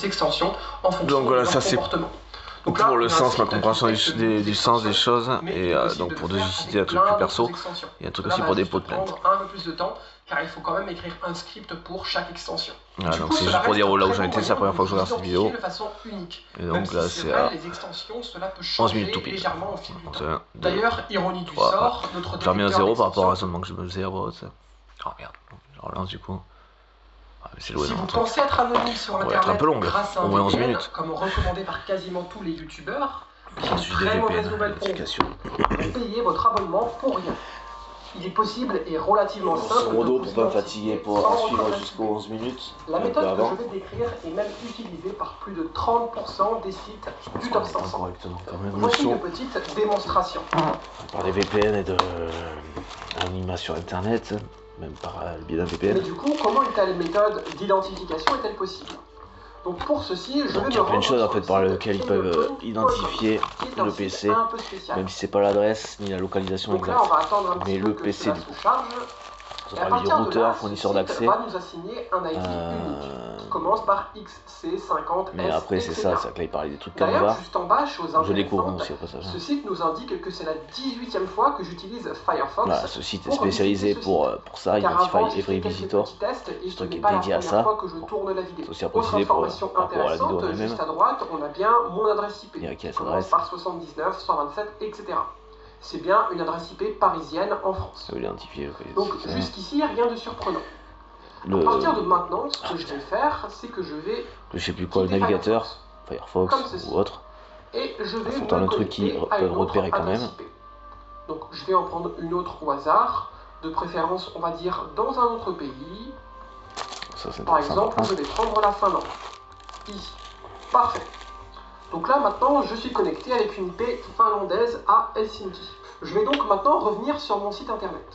extensions en fonction Donc voilà, de leur ça c'est comportement. Donc pour là, le on a un sens, ma script compréhension qui du, texte des du sens des extensions, choses. mais Et il est possible donc de pour le deux faire utilités, un avec truc plein plus d'autres perso. extensions. Et un truc Cela aussi va pour des juste pots de plainte. prendre un peu plus de temps, car il faut quand même écrire un script pour chaque extension. Voilà, Du donc coup, c'est cela juste pour reste dire un là où très j'en bon étais, c'est la moyen première fois que je de regarde cette vous identifier vidéo. de façon unique. Et Même donc si là c'est c'est vrai, à les extensions, cela peut 11 changer minutes tout pile. légèrement au fil du temps. 1, 2, D'ailleurs, ironie du 3, sort, notre j'ai remis un détecteur 0 par rapport au d'extensions. raisonnement que je me faisais avant. Oh merde, je relance du coup. Ah, mais c'est loin Si dans vous un truc. pensez être anonyme sur On va être un internet peu longue, grâce à au un moins 11 VPN, minutes. comme recommandé par quasiment tous les youtubeurs, j'ai Je une suis des très mauvaise VPN, nouvelle pour vous. notification. Vous payez votre abonnement pour rien. Il est possible et relativement simple Grosso modo, de pour vous pas me identifier fatiguer sans pour votre suivre adresse jusqu'aux email. 11 minutes. La Un peu méthode que avant. je vais décrire est même utilisée par plus de 30% des sites du top 500. Correctement, quand même. Voici Leçon une petite démonstration. par des VPN et de anonymat sur internet, même par le biais d'un Mais VPN. du coup, comment une telle méthode d'identification est-elle possible? Donc pour ceci, je vais Donc il me y a plein de rendre choses en sur fait le par site lesquelles ils peuvent fingerprint.com, identifier qui est un le site PC, un peu spécial. même si c'est pas l'adresse ni la localisation Donc là, exacte. on va attendre un petit Mais peu le que PC cela du se coup. charge. On Et à parle du partir de routeur, là, fournisseur ce site d'accès. va nous assigner un ID unique qui commence par XC50S, Mais après c'est etc. ça, c'est que là il parlait des trucs D'ailleurs, Canva. juste en bas, chose Je découvre intéressante, aussi au passage. ce site nous indique que c'est la 18e fois que j'utilise Firefox. Voilà, ce site est pour spécialisé visiter ce site. pour ça, Car avant, Identify j'ai fait Every quelques Visitor. petits tests et Ce ce truc n'est est pas la dédié à première ça. fois que je tourne la vidéo. C'est aussi à Autre préciser information par rapport à la vidéo en intéressante, elle-même. juste à droite, on a bien mon adresse IP. Il y a qui a qui cette commence adresse. par 79, 127, etc. C'est bien une adresse IP parisienne en France. Ça veut l'identifier. Donc jusqu'ici, rien de surprenant. À partir de maintenant, ce que je vais faire, c'est que je vais je sais plus quoi, le quitter navigateur, Firefox, comme Firefox ceci. ou autre. Et je vais C'est me autant de trucs qui connecter à peuvent une autre repérer quand adresse même. IP. Donc je vais en prendre une autre au hasard, de préférence on va dire dans un autre pays. Ça, c'est Par intéressant, exemple, je vais prendre la Finlande. Ici. Parfait. Donc là maintenant je suis connecté avec une IP finlandaise à Helsinki. Je vais donc maintenant revenir sur mon site internet.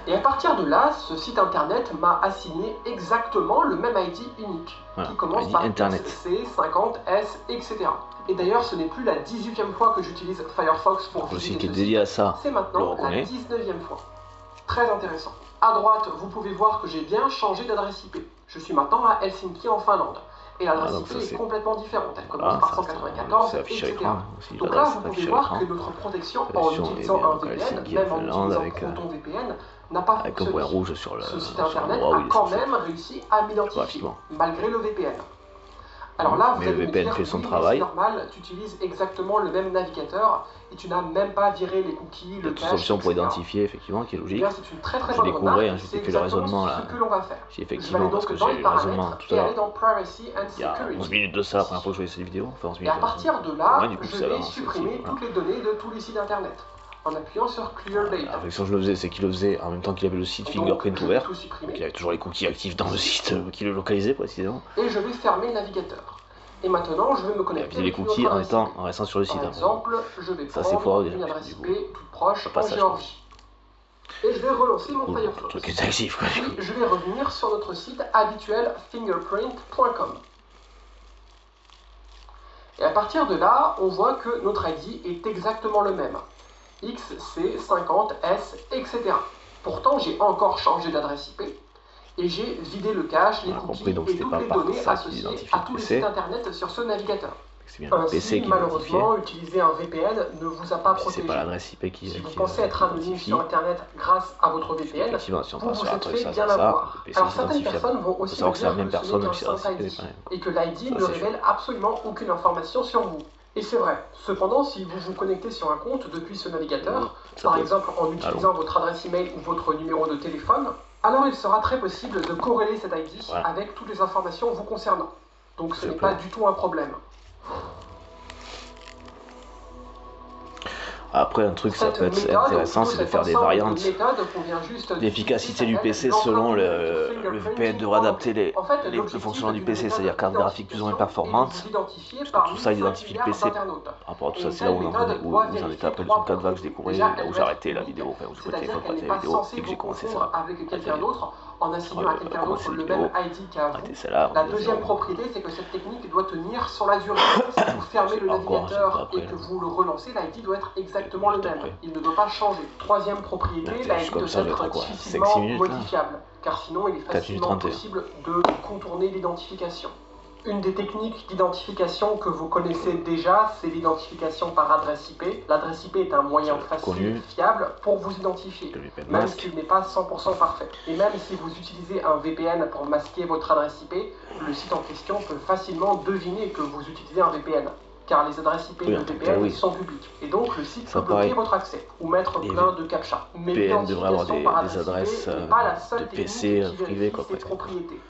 Et à partir de là, ce site internet m'a assigné exactement le même ID unique, voilà, qui commence ID par internet. C50S, etc. Et d'ailleurs, ce n'est plus la 18e fois que j'utilise Firefox pour Le visiter site qui est ce dédié site. à ça, C'est je maintenant le la reconnais. 19e fois. Très intéressant. À droite, vous pouvez voir que j'ai bien changé d'adresse IP. Je suis maintenant à Helsinki en Finlande. Et l'adresse donc IP ça, est c'est- complètement différente. Elle Voilà, commence par ça, 194, c'est affiché à etc. l'écran aussi. Donc là, L'adresse vous est pouvez affichée à voir l'écran. que notre protection La en version est utilisant bien un donc VPN, Helsinki, même en Finlande, utilisant avec ProtonVPN, n'a pas avec un fonctionné. point rouge sur le Ce site sur internet l'endroit où a il est quand censé même réussi à m'identifier, graphiquement. malgré le VPN. Alors là, vous Mais allez le me VPN dire, fait son oui, mais travail. c'est normal, tu utilises exactement le même navigateur et tu n'as même pas viré les cookies, Il y le a toutes cache, options pour etc. identifier, effectivement, qui est Eh logique. bien, c'est une très très Je bonne découvrais, remarque, hein, j'ai c'est fait le raisonnement exactement là. ce que l'on va faire. J'ai Je vais effectivement, aller parce que donc dans j'ai les eu le raisonnement paramètres tout à et aller l'heure. dans Privacy and Il y a 11 Security. minutes de ça, la première fois que je voyais cette vidéo, enfin 11 Et minutes. à partir de là, Ouais, du coup, je ça vais avance supprimer aussi, voilà. toutes les données de tous les sites internet en appuyant sur Clear La Data. réflexion que je le faisais, c'est qu'il le faisait en même temps qu'il avait le site Donc, Fingerprint je vais ouvert. tout Donc supprimer il avait toujours les cookies actifs dans le site qui le localisait précisément. et je vais fermer le navigateur. Et maintenant, je vais me Il a connecter visé les avec une cookies autre en adresse étant IP. en restant sur le site. Par hein. exemple, je vais Ça, c'est prendre foireux, une déjà, adresse du coup. IP toute proche Pas en ça, je Géorgie. Et je vais relancer mon Cool, le Firefox. truc est actif quoi. du coup. Puis je vais revenir sur notre site habituel fingerprint.com. Et à partir de là, on voit que notre ID est exactement le même. XC50S, etc. Pourtant, j'ai encore changé d'adresse IP et j'ai vidé le cache, les On a cookies compris, donc et c'était toutes pas les par données ça qu'il associées identifie à le tous les PC. sites internet sur ce navigateur. C'est bien le PC Ainsi, qui l'identifiait. malheureusement, utiliser un VPN ne vous a pas C'est protégé. pas l'adresse IP qui Si vous pensez être anonyme identifie. sur Internet grâce à votre VPN, Effectivement, si on vous passe vous sur un êtes truc, fait ça, bien ça, avoir. le PC Alors certaines identifiable. personnes vont Faut aussi savoir me que c'est la dire même que ce personne, n'est même qu'un si simple l'adresse IP ID est pareil. et que l'ID Ça, ne c'est révèle absolument aucune information sur vous. Et c'est vrai. Cependant, si vous vous connectez sur un compte depuis ce navigateur, Ça par peut- exemple en utilisant votre adresse email ou votre numéro de téléphone, alors il sera très possible de corréler cet ID Voilà. avec toutes les informations vous concernant. Donc ce Je n'est peux. pas du tout un problème. Après, un truc, ça Cette peut être méthode, intéressant, ou plutôt c'est de cet faire des ensemble de variantes. méthodes qu'on vient juste L'efficacité du d'utiliser PC s'appelle selon le l'empreinte VPN fingerprinting devra adapter En fait, le l'objectif fonctionnement du d'une PC, méthode c'est-à-dire carte graphique plus ou moins performante. est de vous identifier Parce que parmi tout ça, il 5 identifie le milliards PC. d'internautes. Par rapport à tout Et ça, une c'est là où telle on en méthode doit j'en vérifier étais après le trois truc Canva que points. je découvrais, Déjà, là elle où doit j'ai arrêté être la unique, vidéo, enfin où je c'est-à-dire continuais qu'elle pas n'est la pas vidéo censée et que j'ai vous commencé confondre ça. avec quelqu'un d'autre en assignant à quelqu'un d'autre le même ID qu'à vous. Celle-là, La deuxième propriété, c'est que cette technique doit tenir sur la durée. Si vous fermez le navigateur et que vous le relancez, l'ID doit être exactement le même. Il ne doit pas changer. Troisième propriété, l'ID doit être difficilement modifiable, car sinon il est facilement possible de contourner l'identification. Une des techniques d'identification que vous connaissez déjà, c'est l'identification par adresse IP. L'adresse IP est un moyen facile et fiable pour vous identifier, même s'il n'est pas 100% parfait. Et même si vous utilisez un VPN pour masquer votre adresse IP, le site en question peut facilement deviner que vous utilisez un VPN, car les adresses IP de VPN sont publiques. Et donc le site peut bloquer votre accès ou mettre plein de captcha. Mais l'identification par adresse IP n'est pas la seule technique qui vérifie ces propriétés.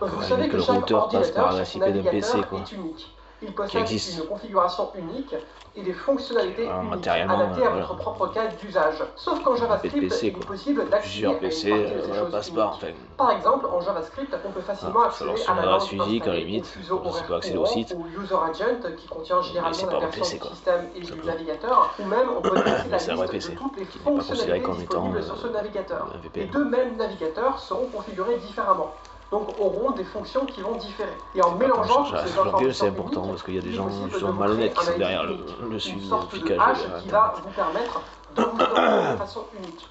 Vous savez que chaque ordinateur, chaque navigateur est unique. Il possède une configuration unique et des fonctionnalités uniques, adaptées à votre propre cas d'usage. Sauf qu'en JavaScript, il est possible d'accéder à une partie de ces choses uniques. Par exemple, en JavaScript, on peut facilement accéder à la langue physique, au fuseau horaire courant, au user agent qui contient généralement la version du système et du navigateur, ou même on peut dresser la liste de toutes les fonctionnalités disponibles sur ce navigateur. Les deux mêmes navigateurs seront configurés différemment, donc auront des fonctions qui vont différer. Et en mélangeant toutes ces informations, c'est important parce qu'il y a des gens malhonnêtes qui sont derrière le suivi de hash qui va vous permettre de vous identifier de façon unique.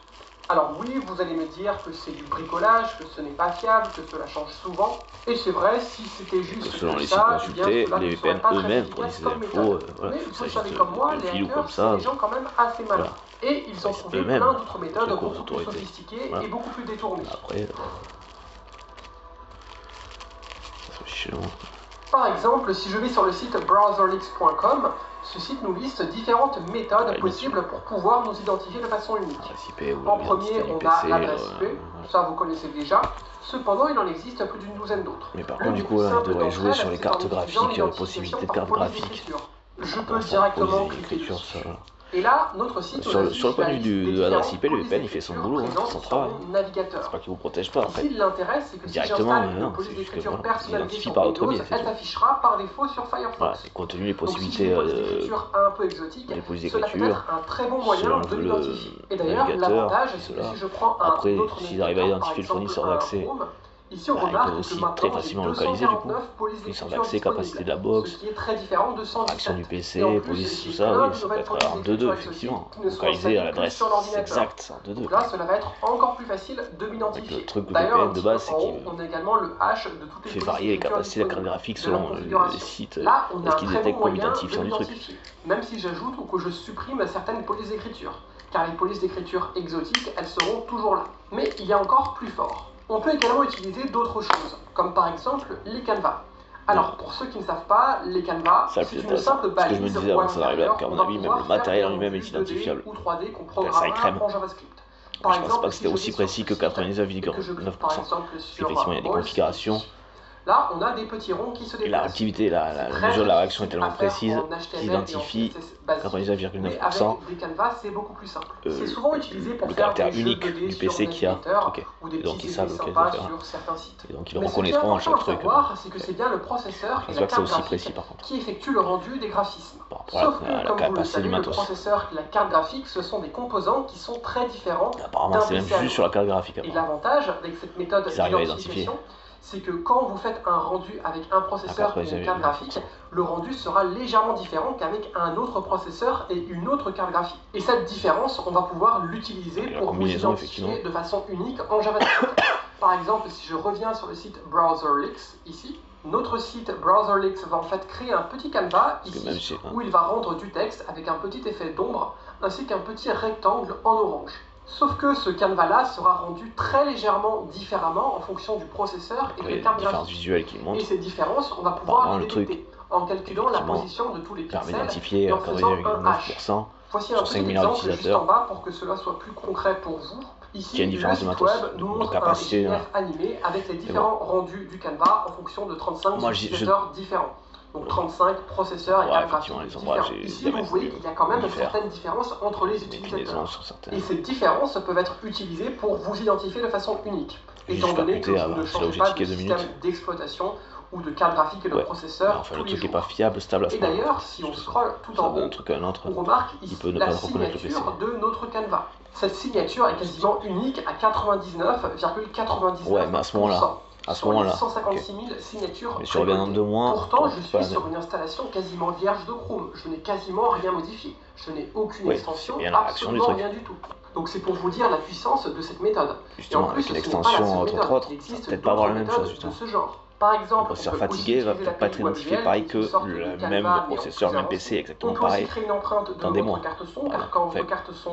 Alors oui, vous allez me dire que c'est du bricolage, que ce n'est pas fiable, que cela change souvent. Et c'est vrai, si c'était juste selon les sites ça, consultés, les VPN eux-mêmes fournissent des infos. Mais vous le savez comme moi, les hackers, c'est des gens quand même assez malins. Et ils ont trouvé plein d'autres méthodes beaucoup plus sophistiquées et beaucoup plus détournées. Après, par exemple, si je vais sur le site browserleaks.com, ce site nous liste différentes méthodes possibles pour pouvoir nous identifier de façon unique. En premier, on a l'adresse IP, ça vous connaissez déjà. Cependant, il en existe plus d'une douzaine d'autres. Mais par contre, du coup, là, on devrait jouer sur les cartes graphiques, possibilité de cartes graphiques. Je peux directement cliquer dessus. Et là, notre site sur le point de vue de l'adresse IP, le VPN il fait son boulot, son travail. C'est pas qu'il vous protège pas après. Ce qui l'intéresse, c'est que si j'installe une police d'écriture personnalisée sur Windows, elle s'affichera par défaut sur Firefox. Voilà, compte tenu des possibilités un peu exotiques, des polices cela peut être un très bon moyen de l'identifier. Et d'ailleurs, l'avantage, c'est que si je prends un après, s'ils arrivent à identifier le fournisseur d'accès, ici, on ils peuvent aussi très facilement localiser du coup. Fournisseur d'accès, capacité de la box, ce qui est très différent de 117. action du PC, police, tout ça, oui, ça peut être en 2.2 effectivement. Localisé à l'adresse exacte en 2.2. Donc là, cela va être encore plus facile de m'identifier. Le truc de VPN de base, c'est on a également le hash de toutes les fait varier les capacités de la carte graphique selon le site. Est-ce qu'il détecte comme identifiant du truc. Même si j'ajoute ou que je supprime certaines polices d'écriture. Car les polices d'écriture exotiques, elles seront toujours là. Mais il y a encore plus fort. On peut également utiliser d'autres choses, comme par exemple les canevas. Alors, pour ceux qui ne savent pas, les canevas, c'est une simple balise. Ce que je me disais avant que ça arrive, qu'à mon avis, même le matériel en lui-même est identifiable. Ou 3D qu'on programmera en JavaScript. Je pense pas que c'était aussi précis que 99,9%. Effectivement, il y a des configurations. Là, on a des petits ronds qui se déplacent. Et la réactivité, la mesure de la réaction est tellement précise qu'il identifie 99,9%. Avec des canevas, c'est beaucoup plus simple. C'est souvent utilisé pour le faire caractère des unique jeux 2D du PC qui a. ou des donc petits ils savent effets lequel sympas faire. sur certains sites. Et donc ils le reconnaîtront à chaque truc. C'est que c'est bien le processeur et la carte graphique qui effectuent le rendu des graphismes. Sauf que, comme vous le savez, le processeur et la carte graphique, ce sont des composants qui sont très différents. Apparemment, c'est même juste sur la carte graphique. Et l'avantage avec cette méthode d'identification, c'est que quand vous faites un rendu avec un processeur et une carte graphique, le rendu sera légèrement différent qu'avec un autre processeur et une autre carte graphique. Et cette différence, on va pouvoir l'utiliser pour vous identifier de façon unique en JavaScript. Par exemple, si je reviens sur le site BrowserLeaks, ici, notre site BrowserLeaks va en fait créer un petit canevas ici, où il va rendre du texte avec un petit effet d'ombre, ainsi qu'un petit rectangle en orange. Sauf que ce canevas-là sera rendu très légèrement différemment en fonction du processeur et des cartes graphiques. Et ces différences, on va pouvoir les détecter en calculant la position de tous les pixels et en faisant un hash. Voici un petit exemple juste en bas pour que cela soit plus concret pour vous. Ici, le site web nous montre un GIF animé avec les différents rendus du canevas en fonction de 35 utilisateurs différents. Donc 35 processeurs et cartes graphiques différents. Ici, vous voyez qu'il y a quand même certaines différences entre les utilisateurs. Et ces différences peuvent être utilisées pour vous identifier de façon unique, étant donné que vous ne changez pas de système d'exploitation ou de carte graphique et de processeur enfin, tous le les truc n'est jours. pas fiable, stable à ce Et moment-là. d'ailleurs, si on scrolle tout en haut, un truc à un autre, on remarque ici peut ne la pas reconnaître le signature PC. de notre Canva. Cette signature est quasiment unique à 99,99%. Ouais, mais à ce moment-là. Sur les 156 000 signatures. Mais si on revient dans 2 mois. Pourtant, je suis sur une installation quasiment vierge de Chrome. Je n'ai quasiment rien modifié. Je n'ai aucune extension, absolument rien du tout. Donc c'est pour vous dire la puissance de cette méthode. Justement, et en plus, avec l'extension entre autres, ça va peut-être pas avoir la même chose justement. De ce genre. Par exemple, le processeur fatigué va peut-être pas être identifié pareil que le processeur, même PC exactement pareil dans des mois.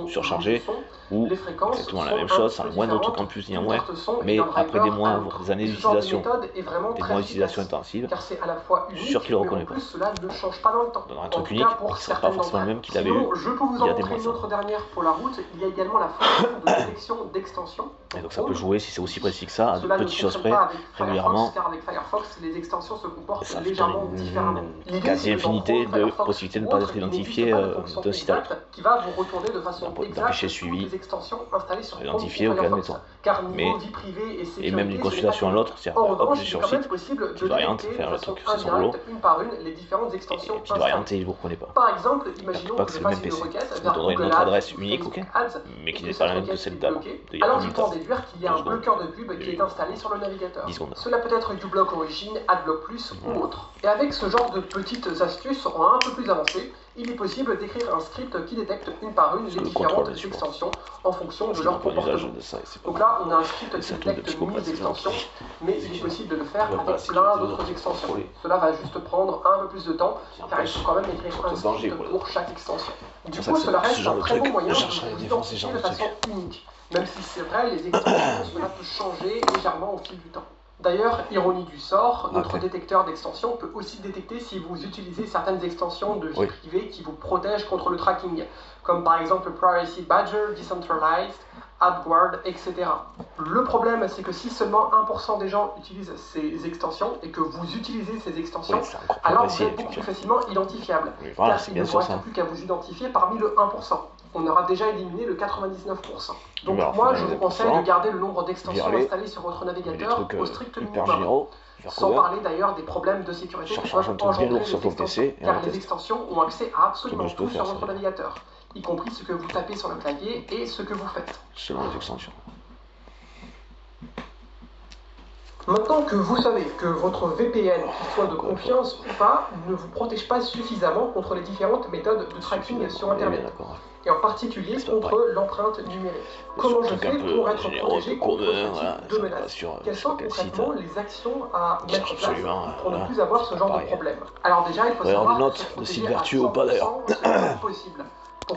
Surchargé ou exactement la même chose, sans le moindre truc en plus ni en moins, mais après des mois, voire des années d'utilisation, des mois d'utilisation intensive, sûr qu'il le reconnaît pas. Cela ne change pas dans le temps. Dans un truc unique, qui ne sera pas forcément le même qu'il avait eu je peux vous il y en a des montrer mois. une autre dernière pour la route. Il y a également la fonction de détection d'extension. Et donc ça peut jouer si c'est aussi précis que ça, à de petites choses près, régulièrement. Car avec Firefox, les extensions se comportent Ça légèrement différemment. Une quasi-infinité de possibilités de ne pas être identifié d'un site à l'autre. Qui va vous retourner de façon exacte suivi, toutes les extensions installées sur identifié, ok, admettons. Car niveau vie privée et sécurité, et même d'une consultation à l'autre, c'est-à-dire hop, je suis sur le site, petite variante, faire le truc, c'est son boulot. Une par une les différentes extensions et petite variante, et il ne vous reconnaît pas. Par exemple, imaginons pas que c'est le même PC. Vous donnerez une autre adresse unique, ok, mais qui n'est pas la même que celle d'avant. Alors je peux en déduire qu'il y a un bloqueur de pub qui est installé sur le navigateur. Cela peut être uBlock Origin, AdBlock Plus ou autre. Et avec ce genre de petites astuces un peu plus avancées, il est possible d'écrire un script qui détecte une par une les différentes extensions en fonction de leur comportement. Donc là, on a un script qui détecte 1000 extensions, mais il est possible de le faire avec plein d'autres extensions. Cela va juste prendre un peu plus de temps, car il faut quand même écrire un script pour chaque extension. Du coup, cela reste un très bon moyen de vous identifier de façon unique. Même si c'est vrai, les extensions, cela peut changer légèrement au fil du temps. D'ailleurs, ironie du sort, notre détecteur d'extensions peut aussi détecter si vous utilisez certaines extensions de vie privée qui vous protègent contre le tracking, comme par exemple Privacy Badger, Decentralized, AdGuard, etc. Le problème, c'est que si seulement 1% des gens utilisent ces extensions et que vous utilisez ces extensions, alors vous êtes beaucoup plus facilement identifiable. Car il ne vous reste plus qu'à vous identifier parmi le 1%. On aura déjà éliminé le 99%. Donc moi, je vous conseille de garder le nombre d'extensions installées sur votre navigateur au strict minimum. Sans parler d'ailleurs des problèmes de sécurité qui peuvent engendrer les extensions, car les extensions ont accès à absolument tout sur votre navigateur, y compris ce que vous tapez sur le clavier et ce que vous faites. Selon les extensions. Maintenant que vous savez que votre VPN, qu'il soit de confiance ou pas, ne vous protège pas suffisamment contre les différentes méthodes de tracking sur Internet, et en particulier contre l'empreinte numérique. Comment je fais pour être protégé contre ce type de menaces? Quelles sont concrètement les actions à mettre en place pour ne plus avoir ce genre de problème? Alors déjà, il faut savoir que se protéger à 100%, c'est possible.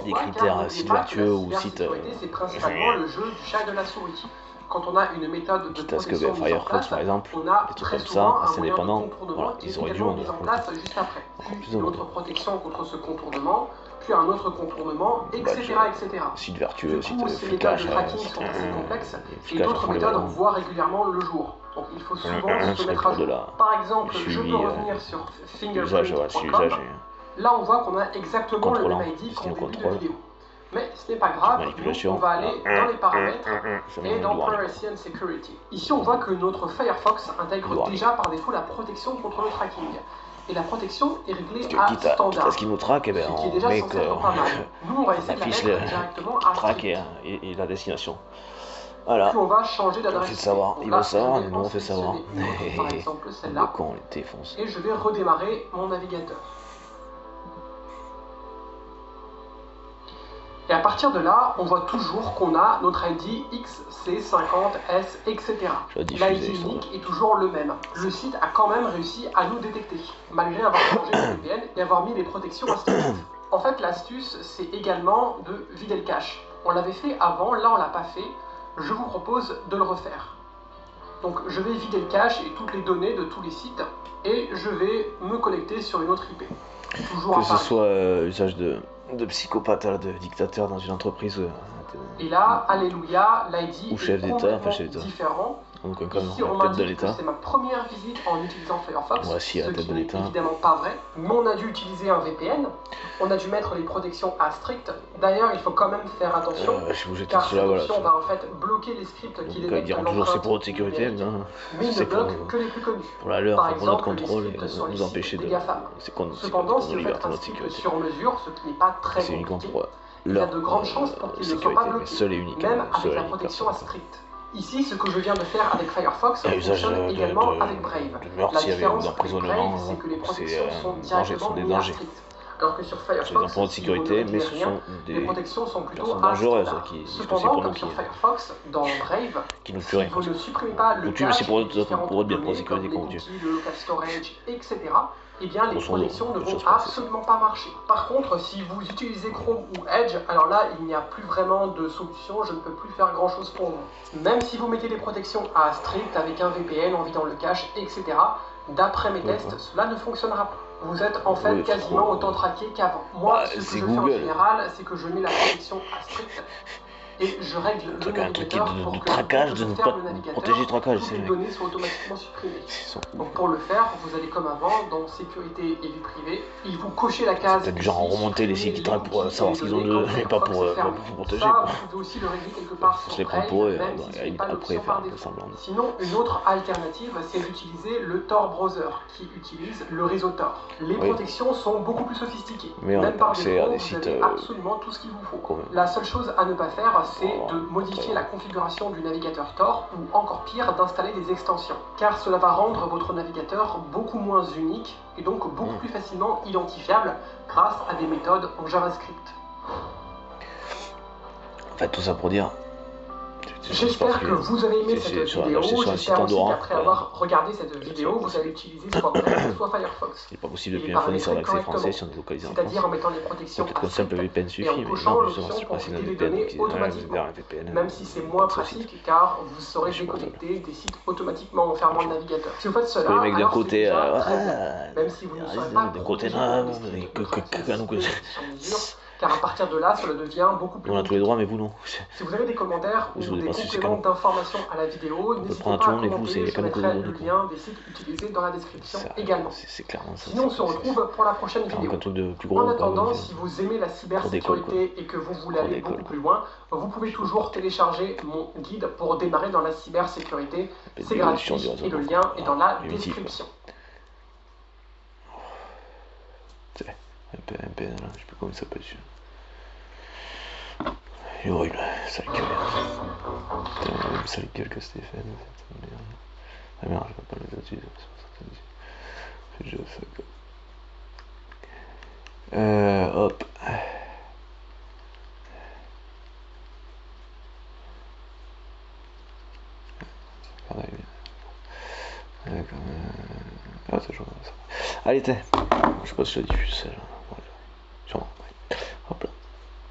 Des critères site vertueux ou site... C'est principalement le jeu du chat et de la souris. Quand on a une méthode de protection mise en place, par exemple, on a très souvent un moyen de contournement qui est également mis en place juste après. Puis une autre protection contre ce contournement, puis un autre contournement, etc. Site vertueux, site efficace, ces méthodes de tracking sont assez complexes et d'autres méthodes voient régulièrement le jour. Donc il faut souvent se mettre à jour. Par exemple, je peux revenir sur fingerprint.com. Là, on voit qu'on a exactement le même ID qu'en début de vidéo. Mais ce n'est pas grave, nous, on va aller dans les paramètres et dans Privacy and Security. Ici, on voit que notre Firefox intègre déjà par défaut la protection contre le tracking. Et la protection est réglée à standard, ce qui nous traque, ce qui est déjà censé être pas mal. Nous, on va essayer de la mettre directement à track et la destination. Voilà. Puis on va changer d'adresse. On fait savoir, il va savoir, nous on fait savoir. Par exemple, celle-là. Et je vais redémarrer mon navigateur. Et à partir de là, on voit toujours qu'on a notre ID XC50S, etc. L'ID unique est toujours le même. Le site a quand même réussi à nous détecter, malgré avoir changé le VPN et avoir mis les protections instant. En fait, l'astuce, c'est également de vider le cache. On l'avait fait avant, là on l'a pas fait. Je vous propose de le refaire. Donc je vais vider le cache et toutes les données de tous les sites, et je vais me connecter sur une autre IP. Toujours que ce soit usage de psychopathe, de dictateur dans une entreprise. Et là, alléluia, l'ID ou chef d'État, enfin chef d'État. Différent. Donc quand même, ici, on la tête de m'indique que l'État. c'est ma première visite en utilisant Firefox, Voici ce la tête qui de n'est l'État. évidemment pas vrai. Mais on a dû utiliser un VPN, on a dû mettre les protections à strict. D'ailleurs, il faut quand même faire attention, car cette option va en fait bloquer les scripts qui détectent toujours c'est pour votre l'empreinte sécurité, numérique, mais il ne bloque que les plus connus. pour la leur, Par pour notre exemple, les contrôle et scripts sur les nous empêcher sites de. des GAFAM. Cependant, si vous faites un script sur mesure, ce qui n'est pas très compliqué, il y a de grandes chances pour qu'il ne soit pas bloqué, même avec la protection à strict. Ici, ce que je viens de faire avec Firefox fonctionne également avec Brave. La différence avec Brave, c'est que les protections sont directement mises à strict. Alors que sur Firefox, si vous ne mettez rien, les protections sont plutôt à standard. Cependant, comme sur Firefox, dans Brave, si vous ne supprimez pas le cache et différentes données comme les cookies, le local storage, etc., eh bien les protections ne vont absolument pas marcher. Par contre, si vous utilisez Chrome ou Edge, alors là, il n'y a plus vraiment de solution, je ne peux plus faire grand chose pour vous. Même si vous mettez les protections à strict avec un VPN en vidant le cache, etc., d'après mes tests, cela ne fonctionnera pas. Vous êtes en fait quasiment autant traqué qu'avant. Moi, ce que je fais en général, c'est que je mets la protection à strict et je règle le navigateur pour que traquage, de ne pas protéger le traquage, toutes les données soient automatiquement supprimées. Donc pour le faire, vous allez comme avant dans sécurité et vie privée, il faut cocher la case. Peut-être genre remonter les sites qui traquent pour savoir ce qu'ils ont de, mais pas pour protéger. Ça, vous pouvez aussi le régler quelque part sur Brave, même si ce n'est pas l'option par défaut. Sinon, une autre alternative, c'est d'utiliser le Tor browser, qui utilise le réseau Tor. Les protections sont beaucoup plus sophistiquées. Même par défaut, vous avez absolument tout ce qu'il vous faut. La seule chose à ne pas faire, c'est de modifier la configuration du navigateur Tor ou encore pire d'installer des extensions, car cela va rendre votre navigateur beaucoup moins unique et donc beaucoup plus facilement identifiable grâce à des méthodes en JavaScript. En fait, tout ça pour dire. J'espère que vous avez aimé cette vidéo, j'espère aussi qu'après avoir regardé cette vidéo, vous allez utiliser soit Brave, soit Firefox. Il n'est pas possible depuis un fournisseur d'accès français si on est localisé en France. C'est-à-dire en mettant les protections peut-être qu'un simple VPN suffit, et en cochant l'option pour quitter les données automatiquement, même si c'est moins pratique car vous saurez déconnecter des sites automatiquement en fermant le navigateur. Si vous faites cela, les mecs d'un côté, même si vous ne serez pas protégé car à partir de là, cela devient beaucoup plus compliqué. On a tous les droits, mais vous non. Si vous avez des commentaires ou des compléments d'informations à la vidéo, n'hésitez pas à commenter, je mettrai le lien des sites utilisés dans la description également. Sinon, on se retrouve pour la prochaine vidéo. En attendant, si vous aimez la cybersécurité et que vous voulez aller beaucoup plus loin, vous pouvez toujours télécharger mon guide pour démarrer dans la cybersécurité. C'est gratuit et le lien est dans la description. Un PN là, je sais plus comment il s'appelle celui-là. Il est horrible, sale gueule. Putain, même sale gueule que Stéphane. Ah merde, je vais pas le mettre là-dessus. C'est déjà ça quoi. Hop. Ah, c'est chaud ça. Allez, t'es. Je sais pas si je la diffuse celle-là.